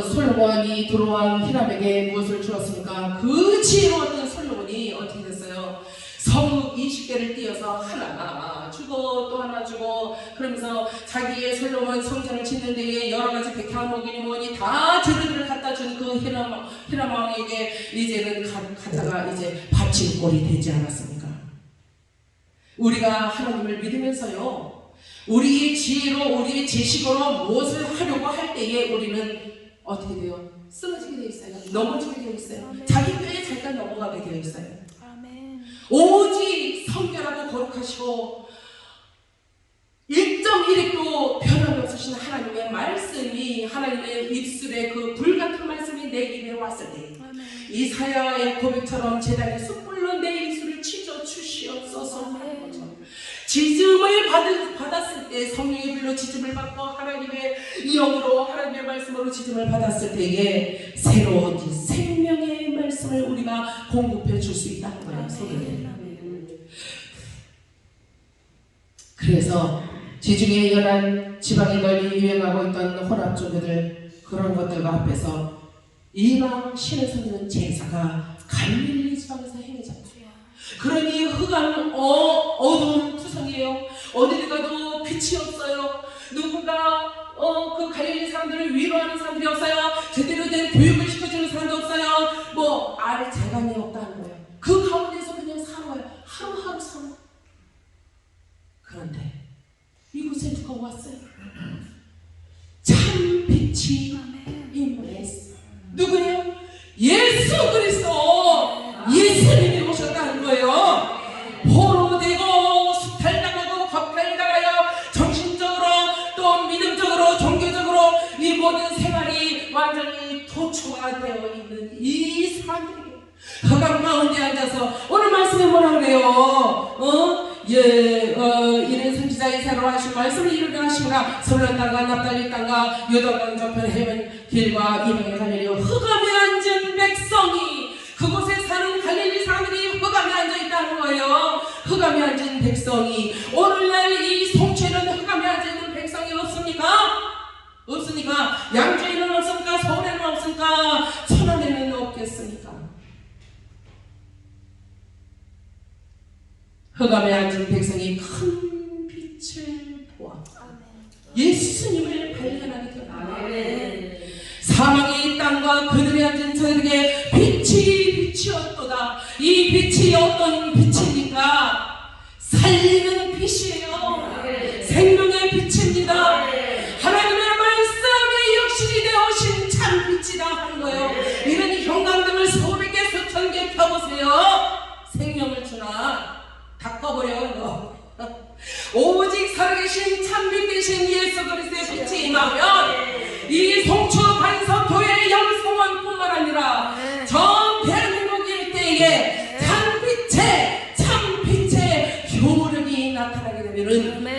솔로몬이 두로왕 히람에게 무엇을 주었습니까? 그 지혜로웠던 솔로몬이 어떻게 됐어요? 성읍 20개를 띄어서 하나 주고 또 하나 주고, 그러면서 자기의 솔로몬 성전을 짓는 데에 여러 가지 백향목이니 뭐니 다 재료들을 갖다 준 그 히람 왕에게 이제는 가다가 이제 바친 꼴이 되지 않았습니까? 우리가 하나님을 믿으면서요, 우리의 지혜로, 우리의 지식으로 무엇을 하려고 할 때에 우리는 어떻게 돼요? 쓰러지게 되어 있어요. 넘어지게 되어 있어요. 아멘. 자기 뼈에 잠깐 넘어가게 되어 있어요. 아멘. 오직 성결하고 거룩하시고 1.1획도 변함이 없으신 하나님의 말씀이, 하나님의 입술에 그 불같은 말씀이 내 입에 왔을 때, 아멘. 이사야의 고백처럼 제단의 숯불로 내 입술을 찢어 주시옵소서 하는 것처럼 지짐을 받았을 때, 성령의 불로 지짐을 받고 하나님의 영으로, 하나님의 말씀으로 지짐을 받았을 때에 새로운 생명의 말씀을 우리가 공급해 줄 수 있다는 거예요. 그래서 지중해 연안 지방에 널리 유행하고 있던 혼합 종교들, 그런 것들과 합해서 이방 신을 섬기는 제사가 갈릴리 지방에서 행해졌어요. 그러니 흑암은 어두운 투성이에요. 어디를 가도 빛이 없어요. 누군가 그 갈릴리 사람들을 위로하는 사람들이 없어요. 제대로 된 교육을 시켜주는 사람도 없어요. 뭐 알 재간이 없다는 거예요. 그 가운데서 그냥 사는 거예요. 하루하루 사는. 그런데 이곳에 누가 왔어요? 참 빛이 임했어. 누구예요? 예수 그리스도. 예수님이 오셨다는 거예요. 포로되고 수탈당하고 겁탈당하여 정신적으로 또 믿음적으로 종교적으로 이 모든 생활이 완전히 도초가 되어 있는 이 사람들에게 흑암 가운데 앉아서 오늘 말씀에 뭐라 그래요? 이는 선지자 이사야로 하신 말씀을 이루게 하시구나. 솔로몬 땅과 납달리 땅과 요단강 저편 해변 길과 이방의 갈릴리 흑암에 앉은 백성이, 그곳에 사는 갈릴리 사람들이 흑암에 앉아있다는 거예요. 흑암에 앉은 백성이, 오늘날 이 송초에는 흑암에 앉아있는 백성이 없습니까? 없습니까? 양주에는 없습니까? 서울에는 없습니까? 천안에는 없겠습니까? 흑암에 앉은 백성이 큰 빛을 보아 예수님을 발견하게 되었다. 사망의 땅과 그들이 앉은 저들에게 빛이 비치었도다. 이 빛이 어떤 빛입니까? 살리는 빛이에요. 생명의 빛입니다. 하나님의 말씀이 역신이 되어오신 참 빛이다 하는 거예요. 이런 형광등을 수백 개 수천 개 펴보세요. 생명을 주나 다 꺼버려. 이거 오직 살아계신 참빛 되신 예수 그리스도의 빛이 임하면 이 송초 반석교회 양성원뿐만 아니라 전 대한민국 일대에 참빛의 효력이 나타나게 되면은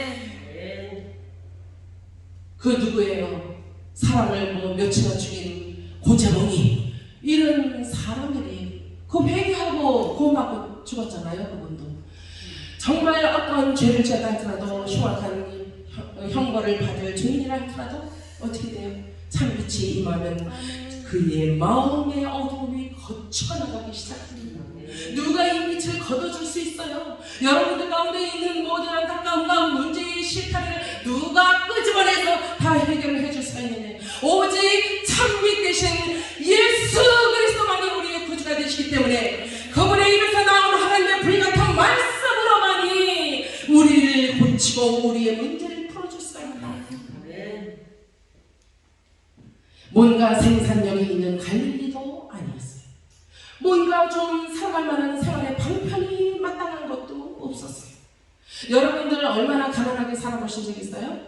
그 누구예요? 사람을 뭐 며칠이나 죽인 고재봉이, 이런 사람들이 그 회개하고 고맙고 죽었잖아요. 그분도 정말 어떤 죄를 지었다 할지라도 흉악한 형벌을 받을 죄인이라 할지라도 어떻게 돼요? 참빛이 임하면 그의 마음의 어둠이 거쳐나가기 시작합니다. 누가 이 빛을 걷어줄 수 있어요? 여러분들 가운데 있는 모든 안타까움과 문제의 실타래를 누가 끄집어내서 다 해결을 해줄 수가 있느냐? 오직 참빛 대신 예수 그리스도만이 우리의 구주가 되시기 때문에 그분의 입에서 나온 하나님의 불같은 말씀으로만이 우리를 고치고 우리의 문제를 풀어줄 수가 있다. 뭔가 생산력이 있는 갈릴리도 아니었어요. 뭔가 좀 살아갈 만한 생활의 방편이 마땅한 것도 없었어요. 여러분들 얼마나 가난하게 살아보신 적 있어요?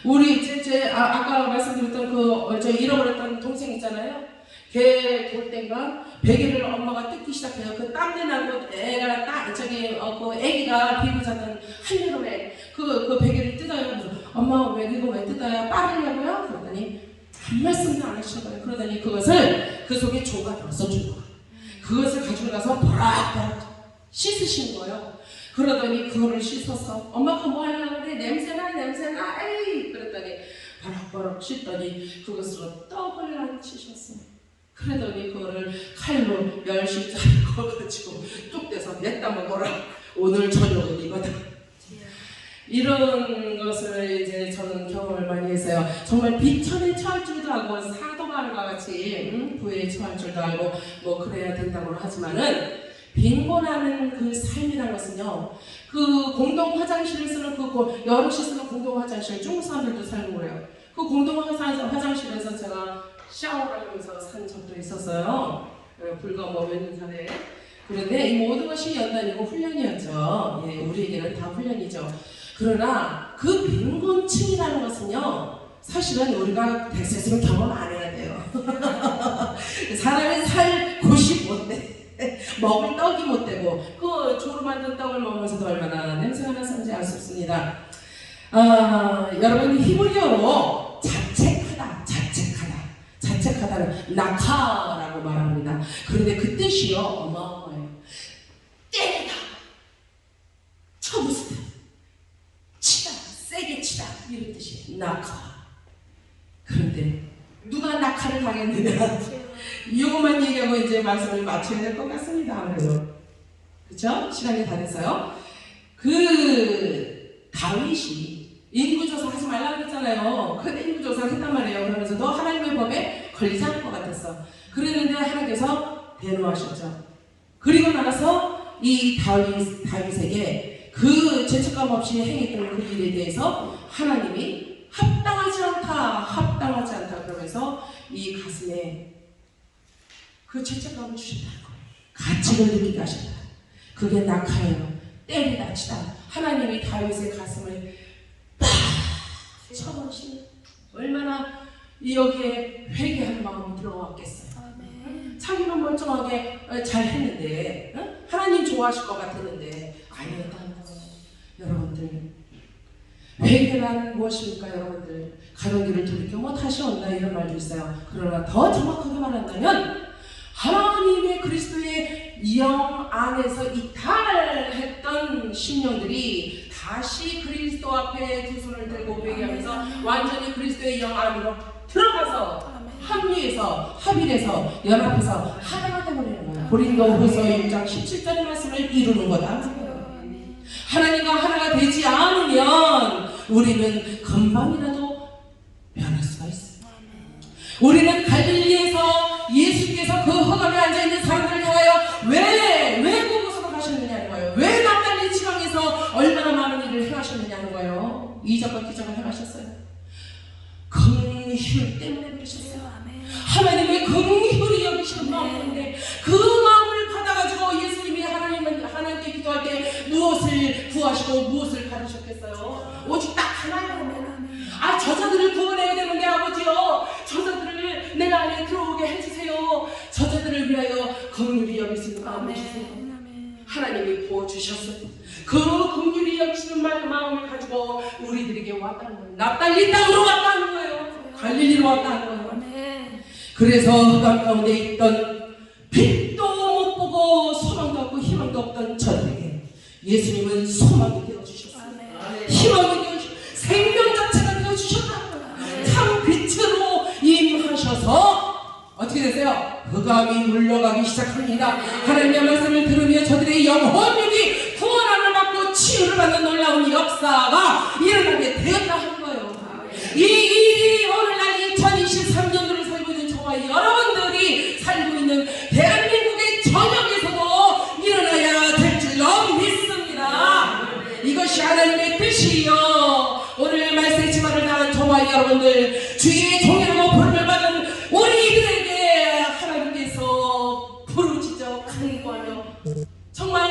우리 아까 말씀드렸던 저 잃어버렸던 동생 있잖아요. 걔 돌 때인가 베개를 엄마가 뜯기 시작해요. 그 땀내 나고 애가 그 애기가 비고 자던 한여름에 그 베개를 뜯어요. 그래서 엄마 왜 이거 왜 뜯어요? 빠르려고요? 그러더니 한 말씀도 안 하시는 거예요. 그러더니 그것을 그 속에 조가 들어서 준 거예요. 그것을 가지고 가서 버락버락 씻으신 거예요. 그러더니 그거를 씻어서 엄마가 뭐 하려고 그래? 냄새나 에이 그랬더니 버럭버럭 씻더니 그것으로 떡을 안 치셨어요. 그러더니 그거를 칼로 10시짜리 걸어가지고 뚝 떼서 냈다 먹어라. 오늘 저녁은 이거다. 이런 것을 이제 저는 경험을 많이 했어요. 정말 비천에 처할 줄도 알고 사도바울과 같이 부에 처할 줄도 알고 뭐 그래야 된다고 하지만은 빈곤하는 그 삶이라는 것은요. 그 공동 화장실을 쓰는 여럿이 쓰는 공동 화장실 중국 사람들도 살고 그래요. 그 공동 화장실에서 제가 샤워를 하면서 산 적도 있었어요. 불과 뭐 몇 년 전에. 그런데 이 모든 것이 연단이고 훈련이었죠. 예, 우리에게는 다 훈련이죠. 그러나 그 빈곤층이라는 것은요, 사실은 우리가 됐으면 경험 안 해야 돼요. 사람이 살 곳이 못 돼. 먹을 떡이 못 되고, 그 조로 만든 떡을 먹으면서도 얼마나 냄새가 나는지 알 수 없습니다. 여러분, 히브리어로 자책하다는 낙하라고 말합니다. 그런데 그 뜻이요, 어마어마해요. 때리다, 쳐부수다, 치다, 세게 치다, 이런 뜻이에요. 낙하. 그런데 누가 낙하를 당했느냐? 이것만 얘기하고 이제 말씀을 마쳐야 될 것 같습니다. 아무래도. 그쵸? 시간이 다 됐어요. 다윗이 인구조사 하지 말라고 했잖아요. 근데 인구조사를 했단 말이에요. 그러면서도 하나님의 법에 걸리지 않을 것 같았어. 그랬는데 하나님께서 대노하셨죠. 그리고 나서 이 다윗에게 그 죄책감 없이 행했던 그 일에 대해서 하나님이 합당하지 않다 그러면서 이 가슴에 그 죄책감을 주신다는 거예요. 가책을 느끼게 하신다. 그게 낙하예요. 때리다 치다. 하나님이 다윗의 가슴을 팍 쳐버리시는 얼마나 여기에 회개하는 마음이 들어왔겠어요. 자기는 멀쩡하게 잘 했는데 하나님 좋아하실 것 같았는데 아니었다는 거예요. 여러분들, 회개란 무엇입니까? 여러분들, 가는 길을 돌이켜 다시 온다 이런 말도 있어요. 그러나 더 정확하게 말한다면 하나님의 그리스도의 영 안에서 이탈했던 심령들이 다시 그리스도 앞에 두 손을 들고 회개하면서 완전히 그리스도의 영 안으로 들어가서 합의해서 연합해서 하나가 되버리는 거예요. 고린도후서 6장 17절의 말씀을 이루는 거다. 하나님과 하나가 되지 않으면 우리는 금방이라도 변할 수가 있어요. 우리는 갈릴리에서 예수께서 그 허감에 앉아있는 사람들을 향하여 왜 그곳으로 가셨느냐는 거예요. 왜 납달리 지방에서 얼마나 많은 일을 행하셨느냐는 거예요. 이적과 기적을 행하셨어요. 긍휼 때문에 그러셨어요. 하나님의 긍휼이 여기시는 마음인데 그 마음을 받아가지고 예수님이 하나님께 기도할 때 무엇을 구하시고 무엇을 받으셨겠어요? 오직 딱 하나예요. 저자들을 구원해야 되는데 아버지요, 저자들을 내가 안에 들어오게 해주세요. 저자들을 위하여 긍휼히 여기시는 마음을 주세요. 하나님이 부어주셨어요. 그 긍휼히 여기시는 마음을 가지고 우리들에게 왔다는 거예요. 납달리 땅으로 왔다는 거예요. 갈릴리로 왔다는 거예요. 그래서 흑암 가운데 있던 빛도 못 보고 소망도 없고 희망도 없던 저들에게 예수님은 소망이 되어주셨어요. 희망이 되어주셨어요. 생명 자체가 되어주셨다는 거예요. 참 빛으로 임하셔서 어떻게 어떻게 되세요? 흑암이 물러가기 시작합니다. 하나님의 말씀을 들으며 저들의 영혼력이 구원함을 받고 치유를 받는 놀라운 역사가 일어나게 되었다 하는 거예요. 이 일이 오늘날 2023년도를 살고 있는 저와 여러분들이 살고 있는 대한민국의 전역에서도 일어나야 될 줄로 믿습니다. 이것이 하나님의 뜻이요. 오늘 말씀의 지만을 당한 저와 여러분들, 주의 종이라고 부름을 받은 우리들에게 하나님께서 부르짖어 간구하며 정말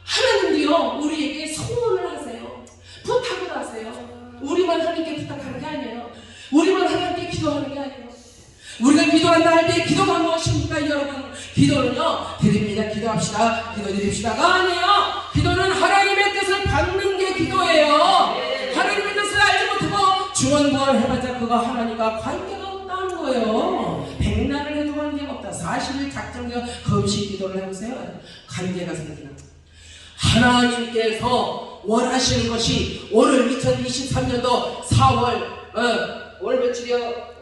하나님도요 우리에게 소원을 하세요. 부탁을 하세요. 우리만 하나님께 부탁하는 게 아니에요. 우리만 하나님께 기도하는 게 아니에요. 우리가 기도한다 할 때 기도가 무엇입니까 여러분? 기도는요 드립니다, 기도합시다, 기도드립시다가 아니에요. 기도는 하나님의 뜻을 받는 게 기도예요. 하나님의 뜻을 알지 못하고 중언부언 해봤자 그거 하나님과 관계가 없다는 거예요. 백날을 해도 관계가 없다. 40일 작정되어 금식 기도를 해보세요. 관계가 생기는 하나님께서 원하시는 것이 오늘 2023년도 4월 월 며칠이요?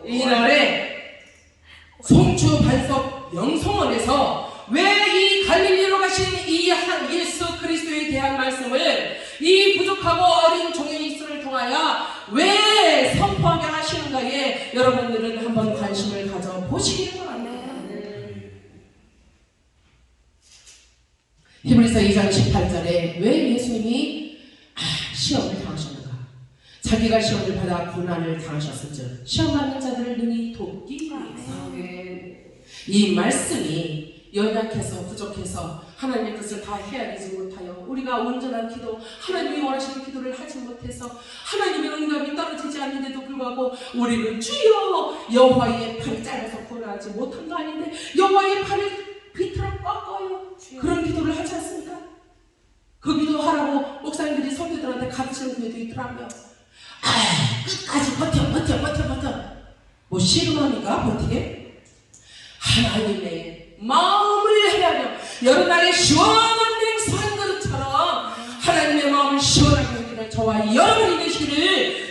이날에 송추 반석 영성원에서 왜 이 갈릴리로 가신 이 한 예수 그리스도에 대한 말씀을 이 부족하고 어린 종의 입술을 통하여 왜 선포하게 하시는가에 여러분들은 한번 관심을 가져보시기를 바랍니다. 히브리서 2장 18절에 왜 예수님이 시험을 당하셨는가? 자기가 시험을 받아 고난을 당하셨을 줄 시험 받는 자들을 능히 돕기 위해서. 이 말씀이 연약해서 부족해서 하나님의 뜻을 다 헤아리지 못하여 우리가 온전한 기도, 하나님이 원하시는 기도를 하지 못해서 하나님의 응답이 떨어지지 않는데도 불구하고 우리는 주여 여호와의 팔이 짧아서 구원하지 못한 거 아닌데 여호와의 팔을 비틀어 꺾어요. 그런 기도를 하지 않습니까? 그 기도하라고 목사님들이 성도들한테 가르치는 교회도 있더라고요. 끝까지 버텨. 뭐 씨름합니까? 버티게? 하나님의 마음을 헤아려 여름날에 시원한 냉수 한 그릇처럼 하나님의 마음을 시원하게 해주는 저와 여러분이 되시기를